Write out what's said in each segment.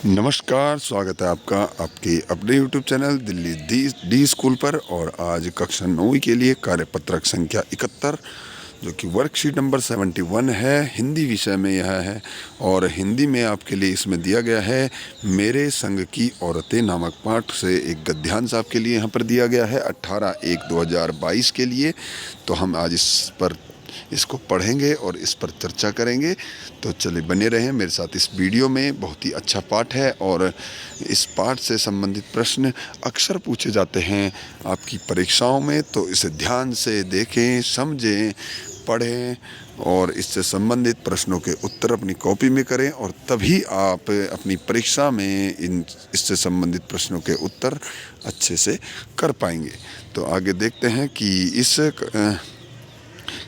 नमस्कार, स्वागत है आपका आपके अपने YouTube channel Delhi D school पर। और आज कक्षा 9वीं के लिए कार्यपत्रक संख्या 71 जो कि वर्कशीट नंबर 71 है, हिंदी विषय में यह है। और हिंदी में आपके लिए इसमें दिया गया है मेरे संग की औरतें नामक पाठ से एक गद्यांश आपके लिए यहाँ पर दिया गया है 18/1/2022 के लिए। तो हम आज इसको पढ़ेंगे और इस पर चर्चा करेंगे। तो चलिए बने रहें मेरे साथ इस वीडियो में। बहुत ही अच्छा पाठ है और इस पाठ से संबंधित प्रश्न अक्सर पूछे जाते हैं आपकी परीक्षाओं में। तो इसे ध्यान से देखें, समझें, पढ़ें और इससे संबंधित प्रश्नों के उत्तर अपनी कॉपी में करें और तभी आप अपनी परीक्षा में इससे संबंधित प्रश्नों के उत्तर अच्छे से कर पाएंगे। तो आगे देखते हैं कि इस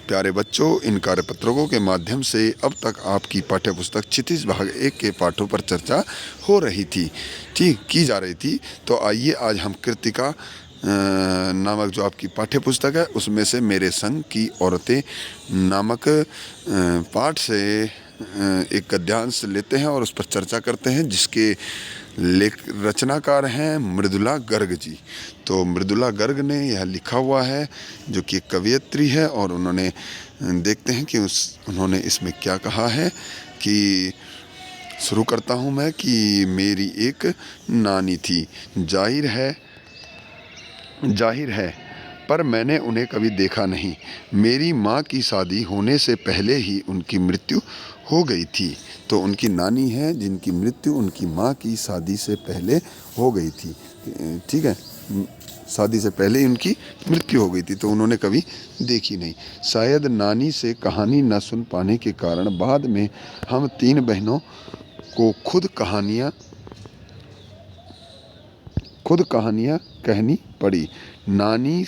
प्यारे बच्चों, इन कार्यपत्रकों के माध्यम से अब तक आपकी पाठ्यपुस्तक क्षितिज भाग 1 के पाठों पर चर्चा हो रही थी, की जा रही थी। तो आइए आज हम कृतिका नामक जो आपकी पाठ्यपुस्तक है उसमें से मेरे संग की औरतें नामक पाठ से एक गद्यांश लेते हैं और उस पर चर्चा करते हैं, जिसके रचनाकार हैं मृदुला गर्ग जी। तो मृदुला गर्ग ने यह लिखा हुआ है, जो कि एक कवयित्री है। और उन्होंने देखते हैं कि उन्होंने इसमें क्या कहा है। कि शुरू करता हूँ मैं कि मेरी एक नानी थी, जाहिर है पर मैंने उन्हें कभी देखा नहीं। मेरी माँ की शादी होने से पहले ही उनकी मृत्यु हो गई थी। तो उनकी नानी है जिनकी मृत्यु उनकी माँ की शादी से पहले हो गई थी। ठीक है, शादी से पहले ही उनकी मृत्यु हो गई थी, तो उन्होंने कभी देखी नहीं। शायद नानी से कहानी न सुन पाने के कारण बाद में हम 3 बहनों को खुद कहानियाँ कहनी पड़ी। नानी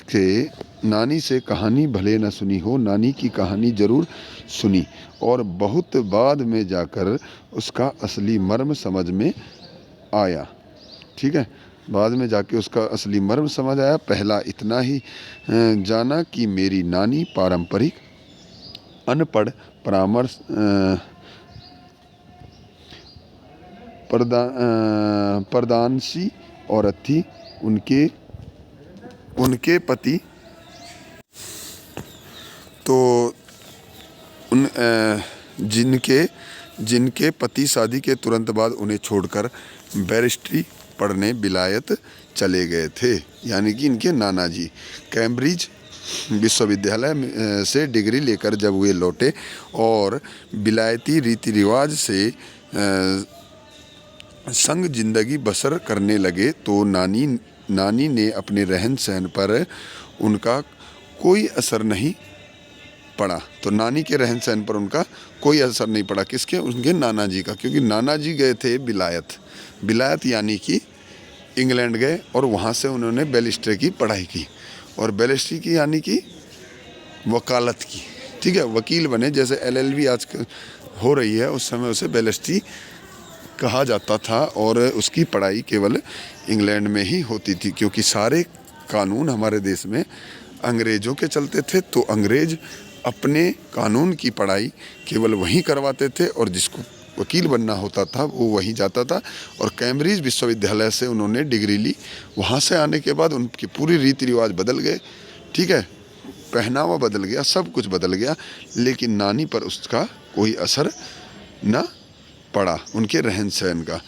से कहानी भले न सुनी हो, नानी की कहानी ज़रूर सुनी और बहुत बाद में जाकर उसका असली मर्म समझ में आया। ठीक है, बाद में जाके उसका असली मर्म समझ आया। पहला इतना ही जाना कि मेरी नानी पारंपरिक अनपढ़ परदानसी औरत थी। उनके पति तो जिनके पति शादी के तुरंत बाद उन्हें छोड़कर बैरिस्ट्री पढ़ने विलायत चले गए थे। यानी कि इनके नाना जी कैम्ब्रिज विश्वविद्यालय से डिग्री लेकर जब वे लौटे और विलायती रीति रिवाज से संग जिंदगी बसर करने लगे, तो नानी ने अपने रहन सहन पर उनका कोई असर नहीं पड़ा। तो नानी के रहन सहन पर उनका कोई असर नहीं पड़ा। किसके? उनके नाना जी का। क्योंकि नाना जी गए थे विलायत यानी कि इंग्लैंड गए और वहाँ से उन्होंने बैरिस्ट्री की पढ़ाई की। और बैरिस्ट्री की यानी कि वकालत की। ठीक है, वकील बने। जैसे LLB आज हो रही है, उस समय उसे बैरिस्ट्री कहा जाता था। और उसकी पढ़ाई केवल इंग्लैंड में ही होती थी, क्योंकि सारे कानून हमारे देश में अंग्रेज़ों के चलते थे। तो अंग्रेज़ अपने कानून की पढ़ाई केवल वहीं करवाते थे और जिसको वकील बनना होता था वो वहीं जाता था। और कैम्ब्रिज विश्वविद्यालय से उन्होंने डिग्री ली। वहाँ से आने के बाद उनकी पूरी रीति रिवाज बदल गए। ठीक है, पहनावा बदल गया, सब कुछ बदल गया, लेकिन नानी पर उसका कोई असर न पड़ा, उनके रहन सहन का।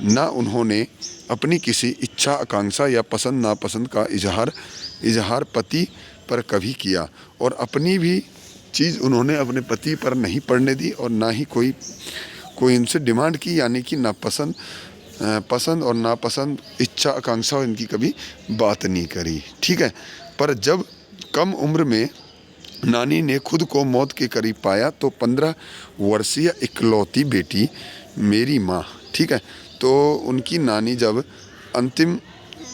ना उन्होंने अपनी किसी इच्छा, आकांक्षा या पसंद नापसंद का इजहार पति पर कभी किया। और अपनी भी चीज़ उन्होंने अपने पति पर नहीं पड़ने दी और ना ही कोई इनसे डिमांड की। यानी कि पसंद और नापसंद, इच्छा आकांक्षा इनकी कभी बात नहीं करी। ठीक है, पर जब कम उम्र में नानी ने खुद को मौत के करीब पाया, तो 15 वर्षीय इकलौती बेटी मेरी माँ, ठीक है, तो उनकी नानी जब अंतिम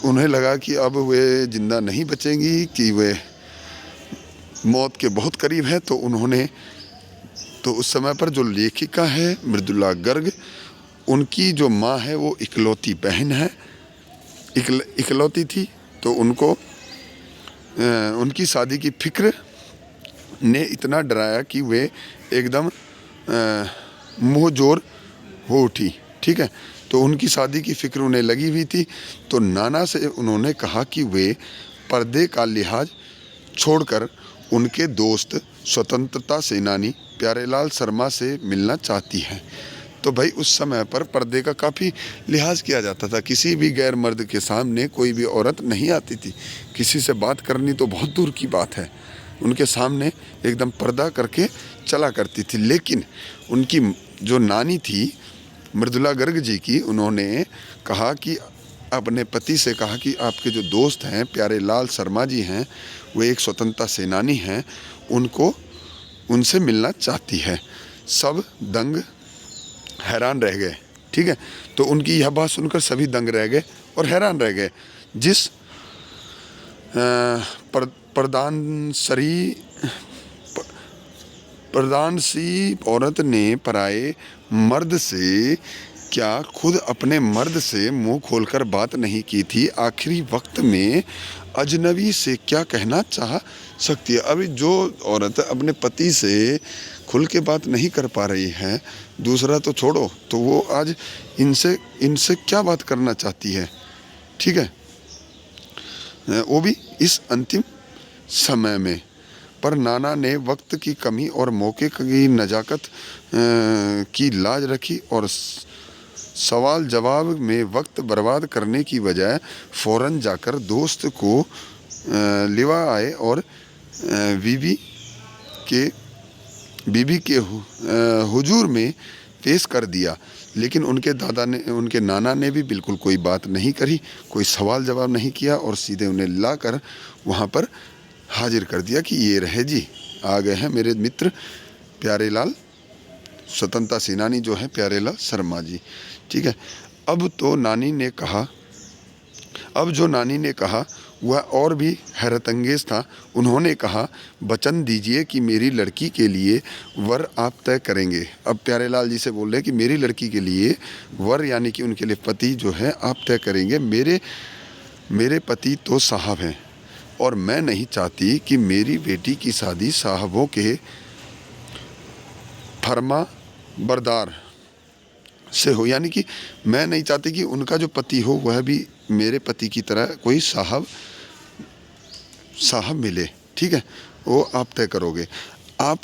उन्हें लगा कि अब वे जिंदा नहीं बचेंगी, कि वे मौत के बहुत करीब है, तो उस समय पर जो लेखिका है मृदुला गर्ग, उनकी जो माँ है वो इकलौती बहन है, इकलौती थी। तो उनको उनकी शादी की फिक्र ने इतना डराया कि वे एकदम मुँह जोर हो उठी। ठीक है, तो उनकी शादी की फ़िक्र उन्हें लगी हुई थी। तो नाना से उन्होंने कहा कि वे पर्दे का लिहाज छोड़कर उनके दोस्त स्वतंत्रता सेनानी प्यारेलाल शर्मा से मिलना चाहती हैं। तो भाई उस समय पर पर्दे का काफ़ी लिहाज किया जाता था। किसी भी गैर मर्द के सामने कोई भी औरत नहीं आती थी। किसी से बात करनी तो बहुत दूर की बात है, उनके सामने एकदम पर्दा करके चला करती थी। लेकिन उनकी जो नानी थी मृदुला गर्ग जी की, उन्होंने कहा कि अपने पति से कहा कि आपके जो दोस्त हैं प्यारेलाल शर्मा जी हैं, वो एक स्वतंत्रता सेनानी हैं, उनसे मिलना चाहती है। सब दंग हैरान रह गए। ठीक है, तो उनकी यह बात सुनकर सभी दंग रह गए और हैरान रह गए। जिस प्रधान सी औरत ने पराये मर्द से क्या खुद अपने मर्द से मुंह खोलकर बात नहीं की थी, आखिरी वक्त में अजनबी से क्या कहना चाह सकती है। अभी जो औरत अपने पति से खुल के बात नहीं कर पा रही है, दूसरा तो छोड़ो, तो वो आज इनसे क्या बात करना चाहती है। ठीक है, वो भी इस अंतिम समय में। पर नाना ने वक्त की कमी और मौके की नज़ाकत की लाज रखी और सवाल जवाब में वक्त बर्बाद करने की बजाय फ़ौरन जाकर दोस्त को लिवा आए और बीबी के हुजूर में पेश कर दिया। लेकिन उनके नाना ने भी बिल्कुल कोई बात नहीं करी, कोई सवाल जवाब नहीं किया और सीधे उन्हें लाकर वहाँ पर हाजिर कर दिया कि ये रहे जी, आ गए हैं मेरे मित्र प्यारेलाल स्वतंत्रता सेनानी जो है प्यारेलाल शर्मा जी। ठीक है, अब जो नानी ने कहा वह और भी हैरतअंगेज़ था। उन्होंने कहा, वचन दीजिए कि मेरी लड़की के लिए वर आप तय करेंगे। अब प्यारेलाल जी से बोल रहे हैं कि मेरी लड़की के लिए वर यानी कि उनके लिए पति जो है आप तय करेंगे। मेरे पति तो साहब हैं और मैं नहीं चाहती कि मेरी बेटी की शादी साहबों के फरमा बरदार से हो, यानी कि मैं नहीं चाहती कि उनका जो पति हो वह भी मेरे पति की तरह कोई साहब मिले। ठीक है, वो आप तय करोगे। आप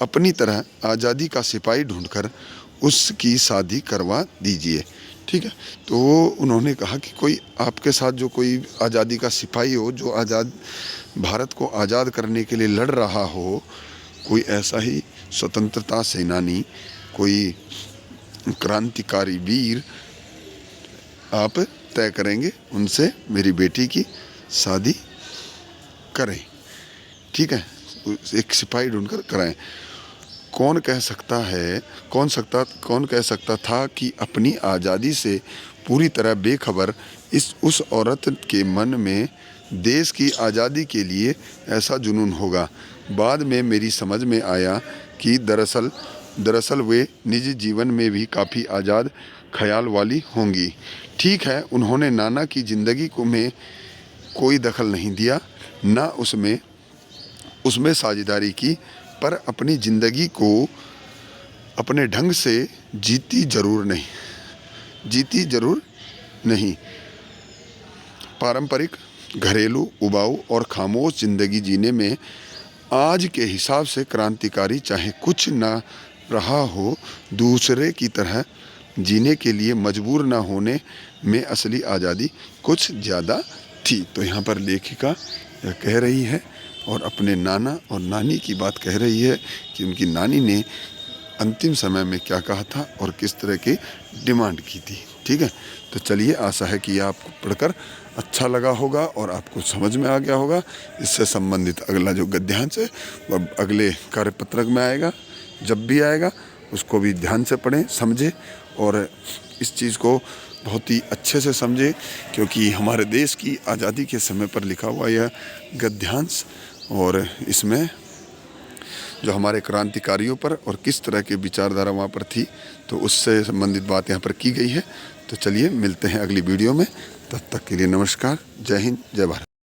अपनी तरह आज़ादी का सिपाही ढूंढकर उसकी शादी करवा दीजिए। ठीक है, तो उन्होंने कहा कि कोई आपके साथ जो कोई आज़ादी का सिपाही हो, जो भारत को आज़ाद करने के लिए लड़ रहा हो, कोई ऐसा ही स्वतंत्रता सेनानी, कोई क्रांतिकारी वीर आप तय करेंगे, उनसे मेरी बेटी की शादी करें। ठीक है, एक सिपाही ढूंढकर कराएं। कौन कह सकता था कि अपनी आज़ादी से पूरी तरह बेखबर उस औरत के मन में देश की आज़ादी के लिए ऐसा जुनून होगा। बाद में मेरी समझ में आया कि दरअसल वे निजी जीवन में भी काफ़ी आज़ाद ख्याल वाली होंगी। ठीक है, उन्होंने नाना की ज़िंदगी में कोई दखल नहीं दिया, ना उसमें साझेदारी की, पर अपनी ज़िंदगी को अपने ढंग से जीती जरूर नहीं। पारंपरिक, घरेलू, उबाऊ और खामोश ज़िंदगी जीने में आज के हिसाब से क्रांतिकारी चाहे कुछ ना रहा हो, दूसरे की तरह जीने के लिए मजबूर ना होने में असली आज़ादी कुछ ज़्यादा थी। तो यहाँ पर लेखिका यह कह रही है और अपने नाना और नानी की बात कह रही है कि उनकी नानी ने अंतिम समय में क्या कहा था और किस तरह की डिमांड की थी। ठीक है, तो चलिए, आशा है कि यह आपको पढ़कर अच्छा लगा होगा और आपको समझ में आ गया होगा। इससे संबंधित अगला जो गद्यांश है वह अगले कार्यपत्रक में आएगा। जब भी आएगा उसको भी ध्यान से पढ़ें, समझें और इस चीज़ को बहुत ही अच्छे से समझें, क्योंकि हमारे देश की आज़ादी के समय पर लिखा हुआ यह गद्यांश और इसमें जो हमारे क्रांतिकारियों पर और किस तरह के विचारधारा वहाँ पर थी, तो उससे संबंधित बात यहाँ पर की गई है। तो चलिए मिलते हैं अगली वीडियो में, तब तक के लिए नमस्कार, जय हिंद, जय भारत।